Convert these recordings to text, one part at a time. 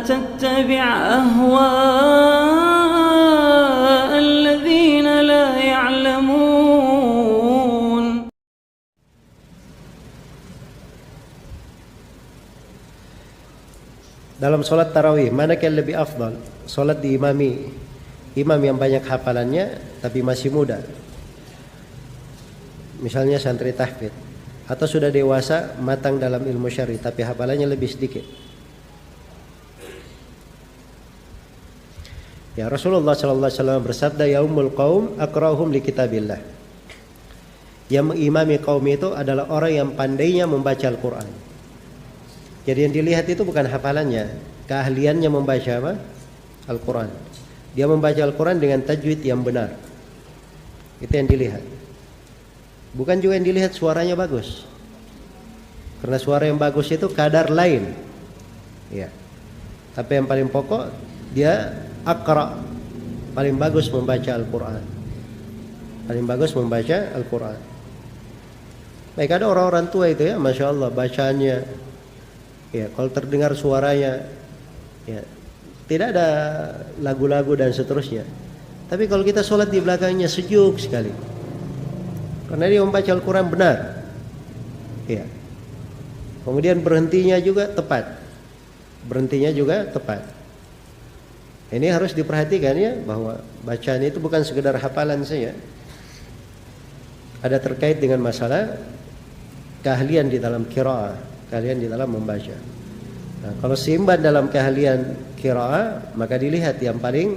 تتبع أهواء الذين لا يعلمون. Dalam sholat tarawih, mana yang lebih afdal? Sholat diimami imam yang banyak hafalannya tapi masih muda, misalnya santri tahfidz, atau sudah dewasa matang dalam ilmu syar'i tapi hafalannya lebih sedikit. Ya, Rasulullah sallallahu alaihi wasallam bersabda, yaumul qaum aqra'uhum li kitabillah. Yang mengimami kaum itu adalah orang yang pandainya membaca Al-Qur'an. Jadi yang dilihat itu bukan hafalannya, keahliannya membaca apa? Al-Qur'an. Dia membaca Al-Qur'an dengan tajwid yang benar. Itu yang dilihat. Bukan juga yang dilihat suaranya bagus. Karena suara yang bagus itu kadar lain. Ya. Tapi yang paling pokok dia aqra, paling bagus membaca Al-Qur'an. Paling bagus membaca Al-Qur'an. Baik, ada orang-orang tua itu ya, Masya Allah bacaannya, ya, kalau terdengar suaranya, ya, tidak ada lagu-lagu dan seterusnya. Tapi kalau kita sholat di belakangnya sejuk sekali, karena dia membaca Al-Quran benar, ya. Kemudian berhentinya juga tepat, Ini harus diperhatikan ya, bahwa bacaan itu bukan sekedar hafalan saja. Ada terkait dengan masalah keahlian di dalam qiraah, keahlian di dalam membaca. Nah, kalau seimbang dalam keahlian qiraah, maka dilihat yang paling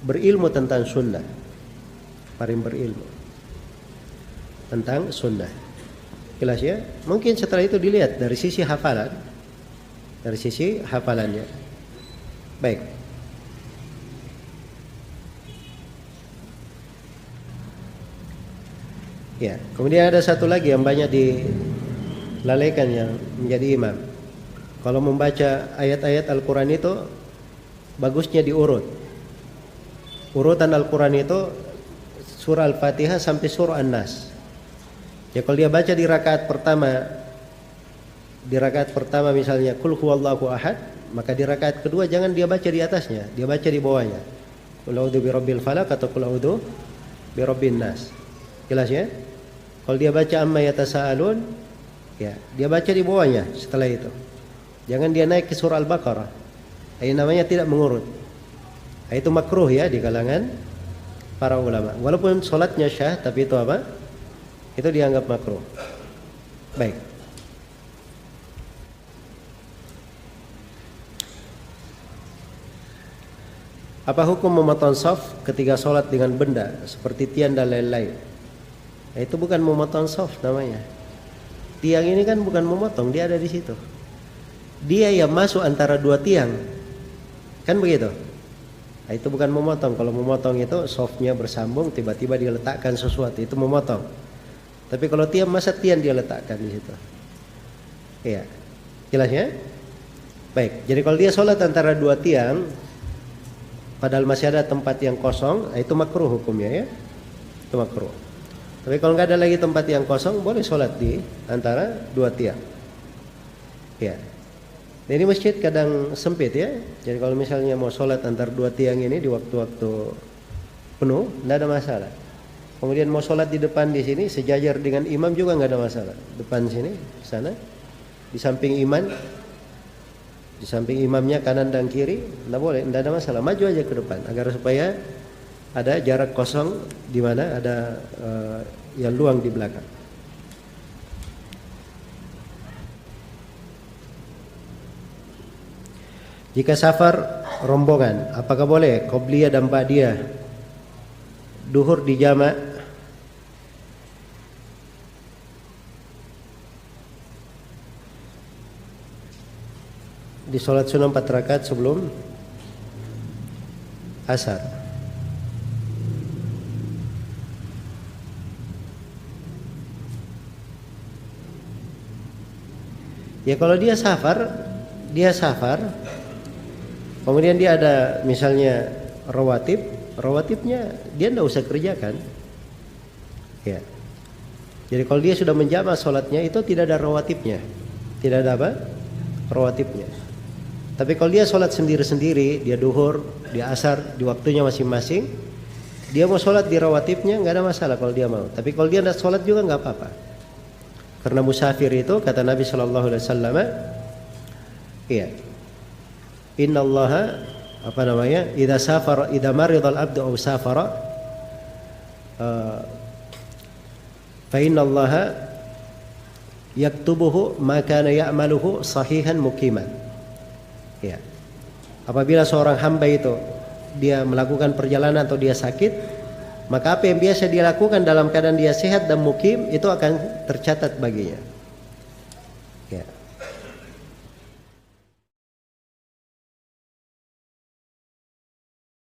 berilmu tentang sunnah, paling berilmu tentang sunnah. Jelas ya? Mungkin setelah itu dilihat dari sisi hafalan, dari sisi hafalannya. Baik. Ya, kemudian ada satu lagi yang banyak dilalaikan yang menjadi imam. Kalau membaca ayat-ayat Al-Quran itu bagusnya diurut. Urutan Al-Quran itu surah Al-Fatihah sampai surah An-Nas. Ya, kalau dia baca di rakaat pertama misalnya Qul huwallahu ahad, maka di rakaat kedua jangan dia baca di atasnya, dia baca di bawahnya. Qul a'udzu birabbil falaq atau Qul a'udzu birabbin nas. Jelas ya? Kalau dia baca amma yatasaalun, ya, dia baca di bawahnya setelah itu. Jangan dia naik ke surah Al-Baqarah. Ini namanya tidak mengurut. Itu makruh ya di kalangan para ulama. Walaupun sholatnya syah, tapi itu apa? Itu dianggap makruh. Baik. Apa hukum memotong shaf ketika sholat dengan benda seperti tiang dan lain-lain? Nah, itu bukan memotong shaf namanya. Tiang ini kan bukan memotong, dia ada di situ. Dia yang masuk antara dua tiang, kan begitu? Nah, itu bukan memotong. Kalau memotong itu shafnya bersambung, tiba-tiba dia letakkan sesuatu, itu memotong. Tapi kalau tiang, masa tiang dia letakkan di situ? Iya, jelas ya? Baik. Jadi kalau dia sholat antara dua tiang, padahal masih ada tempat yang kosong, itu makruh hukumnya ya, itu makruh. Tapi kalau nggak ada lagi tempat yang kosong, boleh sholat di antara dua tiang. Ya. Nah, ini masjid kadang sempit ya. Jadi kalau misalnya mau sholat antara dua tiang ini di waktu-waktu penuh, nggak ada masalah. Kemudian mau sholat di depan di sini sejajar dengan imam juga nggak ada masalah. Depan sini, sana, di samping imam, di samping imamnya kanan dan kiri, nggak boleh, nggak ada masalah. Maju aja ke depan agar supaya ada jarak kosong di mana ada yang luang di belakang. Jika safar rombongan, apakah boleh qobliyah dan ba'diyah duhur di jamak? Di sholat sunnah 4 rakaat sebelum asar. Ya, kalau dia safar, kemudian dia ada misalnya rawatibnya dia tidak usah kerjakan. Ya. Jadi kalau dia sudah menjamak sholatnya itu tidak ada rawatibnya, tidak ada apa? rawatibnya. Tapi kalau dia sholat sendiri-sendiri, dia duhur, dia asar di waktunya masing-masing, dia mau sholat di rawatibnya nggak ada masalah kalau dia mau. Tapi kalau dia tidak sholat juga nggak apa-apa. Karena musafir itu kata Nabi Shallallahu Alaihi Wasallam, iya, Inna Allah apa namanya, idza safara, idza maridal abdu aw safara, fa inna Allah yaktubuhu ma kana ya'maluhu sahihan muqiman. Ya. Apabila seorang hamba itu dia melakukan perjalanan atau dia sakit, maka apa yang biasa dia lakukan dalam keadaan dia sehat dan mukim itu akan tercatat baginya. Ya.